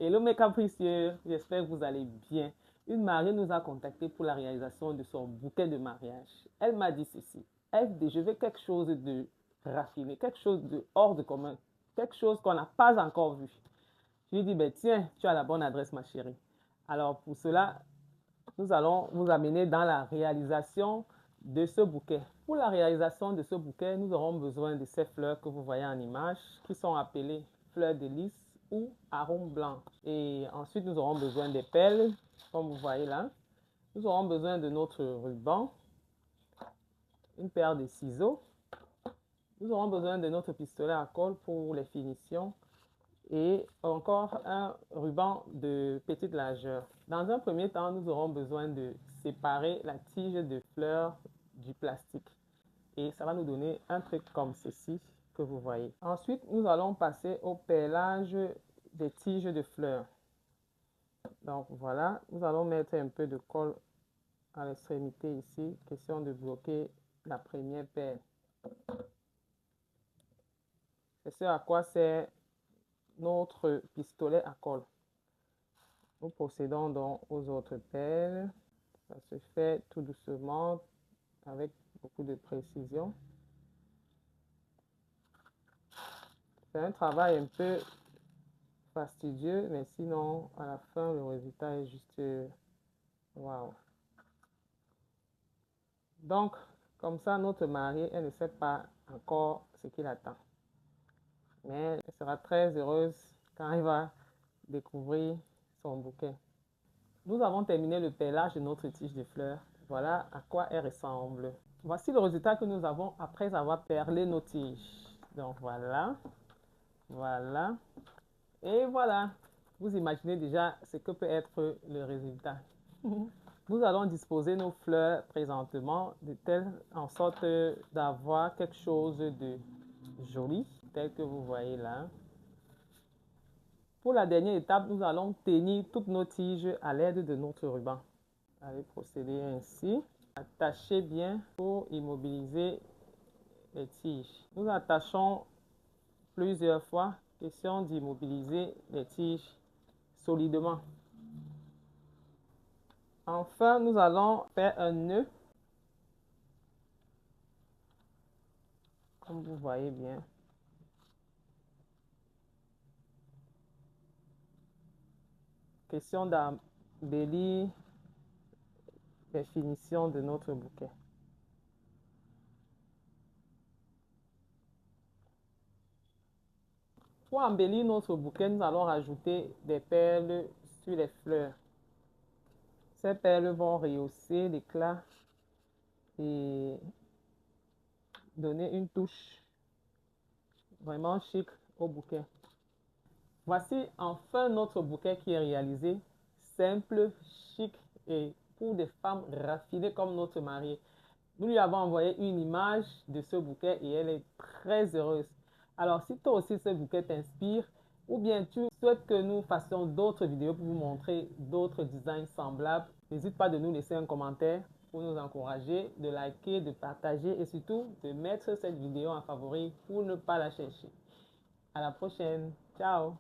Hello mes capricieux, j'espère que vous allez bien. Une mariée nous a contacté pour la réalisation de son bouquet de mariage. Elle m'a dit ceci: FD, je veux quelque chose de raffiné, quelque chose de hors de commun, quelque chose qu'on n'a pas encore vu. Je lui ai dit, ben tiens, tu as la bonne adresse ma chérie. Alors pour cela, nous allons vous amener dans la réalisation de ce bouquet. Pour la réalisation de ce bouquet, nous aurons besoin de ces fleurs que vous voyez en image, qui sont appelées fleurs de lys ou arôme blanc. Et ensuite, nous aurons besoin des perles, comme vous voyez là. Nous aurons besoin de notre ruban, une paire de ciseaux. Nous aurons besoin de notre pistolet à colle pour les finitions et encore un ruban de petite largeur. Dans un premier temps, nous aurons besoin de séparer la tige de fleurs du plastique. Et ça va nous donner un truc comme ceci que vous voyez. Ensuite, nous allons passer au perlage des tiges de fleurs. Donc voilà, nous allons mettre un peu de colle à l'extrémité ici, question de bloquer la première perle. C'est ce à quoi sert notre pistolet à colle. Nous procédons donc aux autres perles. Ça se fait tout doucement, avec beaucoup de précision. C'est un travail un peu fastidieux, mais sinon, à la fin, le résultat est juste waouh. Donc, comme ça, notre mariée, elle ne sait pas encore ce qu'il attend. Mais elle sera très heureuse quand elle va découvrir son bouquet. Nous avons terminé le perlage de notre tige de fleurs. Voilà à quoi elle ressemble. Voici le résultat que nous avons après avoir perlé nos tiges. Donc voilà, voilà, et voilà. Vous imaginez déjà ce que peut être le résultat. Nous allons disposer nos fleurs présentement de telle en sorte d'avoir quelque chose de joli, tel que vous voyez là. Pour la dernière étape, nous allons tenir toutes nos tiges à l'aide de notre ruban. Allez procéder ainsi. Attachez bien pour immobiliser les tiges. Nous attachons plusieurs fois, question d'immobiliser les tiges solidement. Enfin, nous allons faire un nœud, comme vous voyez bien. Question d'embellir les finitions de notre bouquet. Pour embellir notre bouquet, nous allons rajouter des perles sur les fleurs. Ces perles vont rehausser l'éclat et donner une touche vraiment chic au bouquet. Voici enfin notre bouquet qui est réalisé, simple, chic et pour des femmes raffinées comme notre mariée. Nous lui avons envoyé une image de ce bouquet et elle est très heureuse. Alors, si toi aussi ce bouquet t'inspire, ou bien tu souhaites que nous fassions d'autres vidéos pour vous montrer d'autres designs semblables, n'hésite pas de nous laisser un commentaire pour nous encourager, de liker, de partager et surtout de mettre cette vidéo en favori pour ne pas la chercher. À la prochaine. Ciao!